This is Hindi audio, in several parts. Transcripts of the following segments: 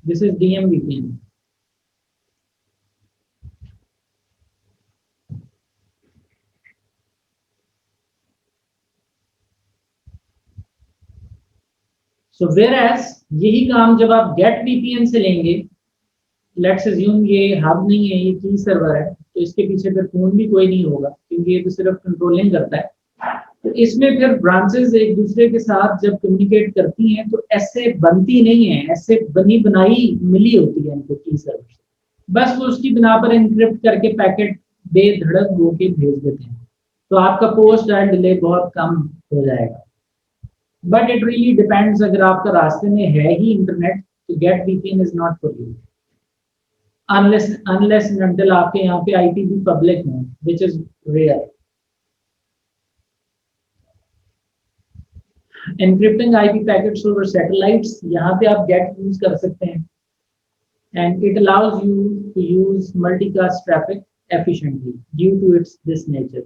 This is DM VPN. So whereas यही काम जब आप गेट VPN से लेंगे, लेट्स अज्यूम ये हब नहीं है, ये की सर्वर है, तो इसके पीछे फिर फोन भी कोई नहीं होगा क्योंकि ये तो सिर्फ कंट्रोलिंग करता है। तो इसमें फिर ब्रांचेस एक दूसरे के साथ जब कम्युनिकेट करती हैं तो ऐसे बनती नहीं है, ऐसे बनी बनाई मिली होती है इनको की सर्वर से, बस वो उसकी बिना पर एनक्रिप्ट करके पैकेट बेधड़क होके भेज देते हैं। तो आपका पोस्ट एंड डिले बहुत कम हो जाएगा। बट इट रियली डिपेंड्स, अगर आपका रास्ते में है ही इंटरनेट तो GET VPN is not for you, unless until आपके यहाँ पे IP भी पब्लिक हो, which is rare. Encrypting IP packets over satellites, यहाँ पे आप गेट यूज कर सकते हैं, and it allows you to use multicast traffic efficiently due to its this nature.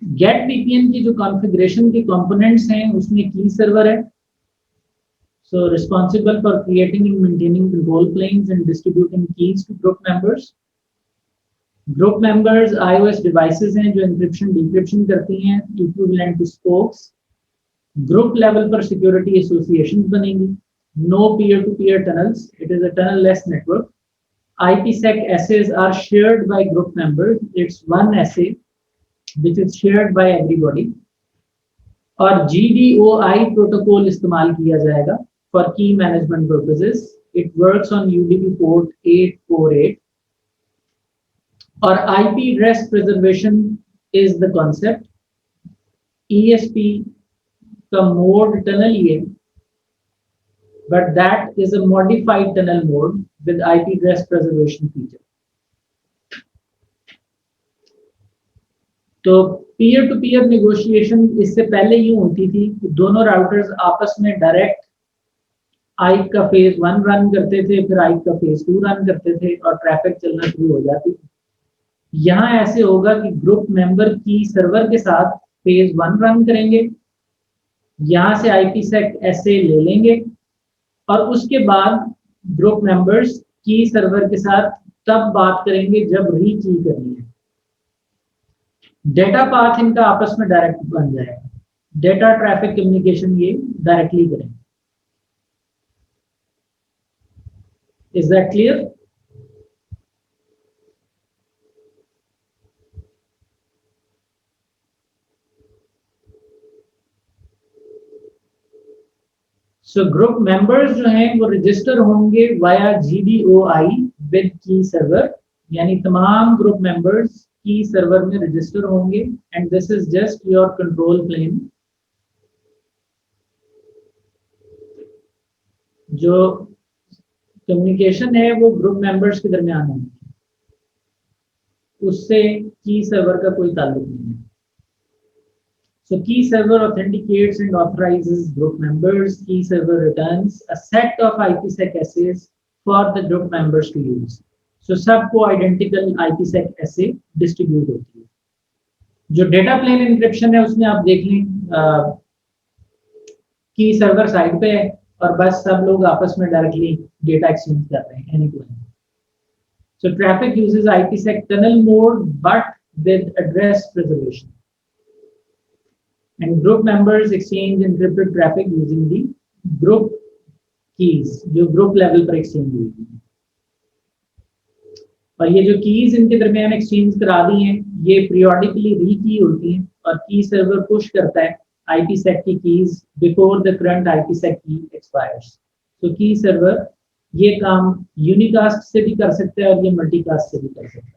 GET VPN की जो कॉन्फ़िगरेशन के कंपोनेंट्स हैं उसमें की सर्वर है, so responsible for creating and maintaining control planes and distributing keys to group members. Group members iOS devices हैं जो encryption decryption करती हैं, equivalent to spokes. Group level पर security associations बनेंगी, no peer-to-peer tunnels, it is a tunnel-less network. IPsec essays are shared by group members, it's one essay which is shared by everybody. और GDOI प्रोटोकॉल इस्तेमाल किया जाएगा for key management purposes. It works on UDP port 848. और IP address preservation is the concept. ESP का mode tunnel ये, but that is a modified tunnel mode with IP address preservation feature. तो पीयर टू पीयर नेगोशिएशन इससे पहले यूं होती थी कि दोनों राउटर्स आपस में डायरेक्ट आइक का फेज 1 रन करते थे, फिर आइक का फेज 2 रन करते थे और ट्रैफिक चलना शुरू हो जाती थी। यहाँ ऐसे होगा कि ग्रुप मेंबर की सर्वर के साथ फेज 1 रन करेंगे, यहाँ से IPsec ऐसे ले लेंगे और उसके बाद ग्रुप मेंबर्स की सर्वर के साथ तब बात करेंगे जब री की करनी है। डेटा पाथ इनका आपस में डायरेक्ट बन जाएगा, डेटा ट्रैफिक कम्युनिकेशन ये डायरेक्टली करेंगे। Is that clear? So group members जो हैं वो रजिस्टर होंगे via GDOI with key server, यानी तमाम ग्रुप मेंबर्स की सर्वर में रजिस्टर होंगे, and this is just your control plane. जो कम्युनिकेशन है वो ग्रुप मेंबर्स के दरमियान है, उससे की सर्वर का कोई ताल्लुक नहीं है। So key server authenticates and authorizes group members. Key server returns a set of IPsec essays for the group members to use. So सबको identical IPsec essay distribute होती है। जो data plane encryption है उसमें आप देख लें की सर्वर साइड पे है और बस सब लोग आपस में डायरेक्टली डेटा एक्सचेंज कर रहे हैं any two any. So traffic uses IPsec tunnel mode but with address preservation. And group members exchange encrypted traffic using the group keys, जो group level पर exchange होगी। और ये जो keys इनके दरमियान exchange करा दी हैं, ये periodically re-key होती हैं और key server push करता है IPsec की keys before the current IPsec key expires. So key server ये काम unicast से भी कर सकता है और ये multicast से भी कर सकता है।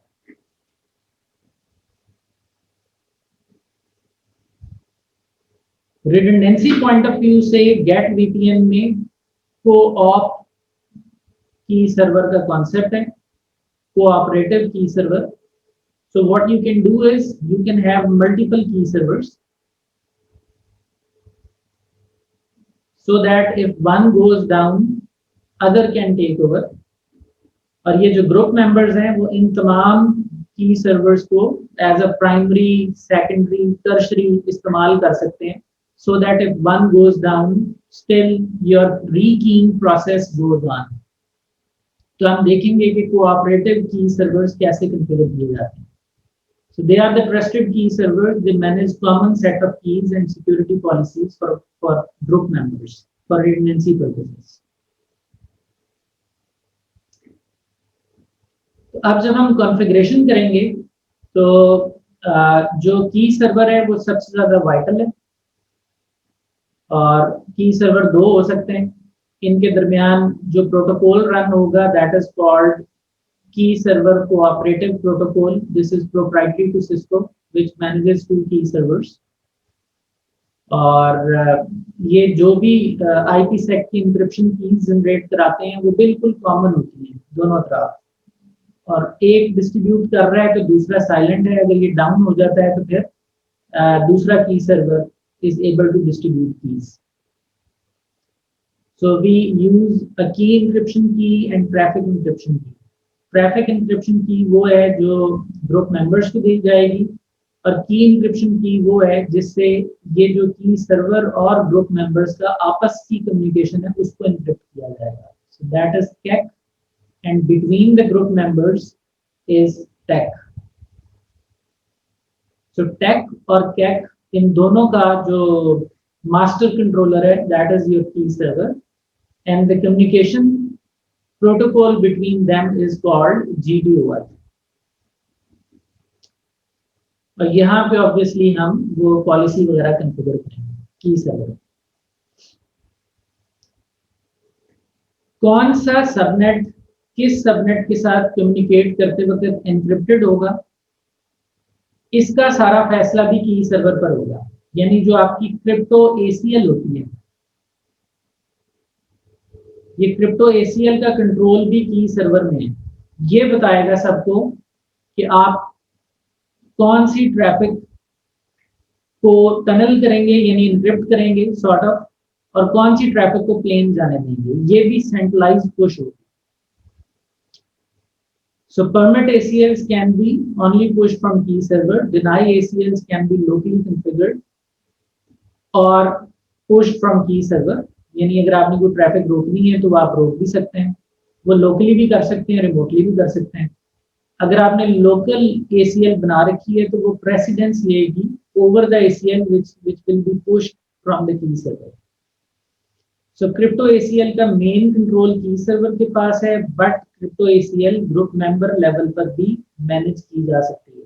रिडंडेंसी पॉइंट ऑफ व्यू से गेट VPN में को-ऑप की सर्वर का कॉन्सेप्ट है, cooperative key server. So what you can do is you can have multiple key servers so that if one goes down other can take over. और ये जो ग्रुप मेंबर्स हैं वो इन तमाम की सर्वर्स को as a primary, secondary, tertiary इस्तेमाल कर सकते हैं so that if one goes down, still your rekeying process goes on. तो हम देखेंगे कि कोऑपरेटिव की सर्वर्स कैसे कॉन्फ़िगर किए जाते हैं. So they are the trusted key servers. They manage common set of keys and security policies for group members for redundancy purposes. तो अब जब हम कॉन्फ़िगरेशन करेंगे तो जो की सर्वर है वो सबसे ज़्यादा वाइटल है और की सर्वर दो हो सकते हैं. इनके दरमियान जो प्रोटोकॉल रन होगा that is called key server cooperative protocol. This is proprietary to Cisco, which manages 2 key servers. और ये जो भी IPsec की encryption keys जनरेट कराते हैं वो बिल्कुल कॉमन होती हैं दोनों तरफ. और एक डिस्ट्रीब्यूट कर रहा है तो दूसरा साइलेंट है. अगर ये डाउन हो जाता है तो फिर दूसरा की server is able to distribute keys. So we use a key encryption key and traffic encryption key. Traffic encryption key वो है जो ग्रुप मेंबर्स को दी जाएगी और की इंक्रिप्शन की वो है जिससे ये जो की सर्वर और ग्रुप मेंबर्स का आपस की कम्युनिकेशन है उसको इंक्रिप्ट किया जाएगा. So that is KEK and between the group members is TEK. So TEK और कैक इन दोनों का जो मास्टर कंट्रोलर है that is your key server and the communication protocol between them is called GDOR. और यहाँ पे ऑब्वियसली हम वो पॉलिसी वगैरह कॉन्फ़िगर करेंगे की सर्वर. कौन सा सबनेट किस सबनेट के साथ कम्युनिकेट करते वक्त एनक्रिप्टेड होगा इसका सारा फैसला भी की सर्वर पर होगा. यानी जो आपकी क्रिप्टो ACL होती है ये क्रिप्टो ACL का कंट्रोल भी की सर्वर में है. ये बताएगा सबको कि आप कौन सी ट्रैफिक को टनल करेंगे यानी इनक्रिप्ट करेंगे सॉर्ट ऑफ और कौन सी ट्रैफिक को प्लेन जाने देंगे. ये भी सेंट्रलाइज्ड पुश होगी. So permit ACLs can be only pushed from key server. Deny ACLs can be locally configured or pushed from key server. यानी अगर आपने कोई ट्रैफिक रोकनी है तो आप रोक भी सकते हैं. वो लोकली भी कर सकते हैं रिमोटली भी कर सकते हैं. अगर आपने लोकल ACL बना रखी है तो वो प्रेसिडेंस लेगी over the ACL which will be pushed from the key server. So crypto ACL का मेन कंट्रोल की सर्वर के पास है but crypto ACL group member level पर भी मैनेज की जा सकती है.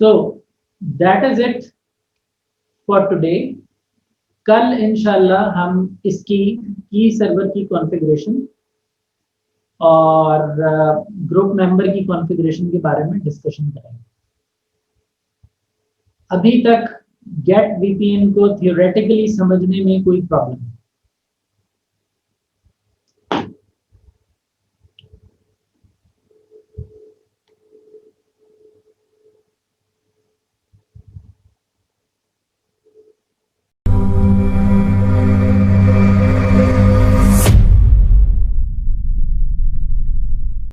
So that is it for today. कल इंशाल्लाह हम इसकी की सर्वर की कॉन्फ़िगरेशन और ग्रुप मेंबर की कॉन्फ़िगरेशन के बारे में डिस्कशन करेंगे. अभी तक गेट VPN को थियोरेटिकली समझने में कोई प्रॉब्लम नहीं.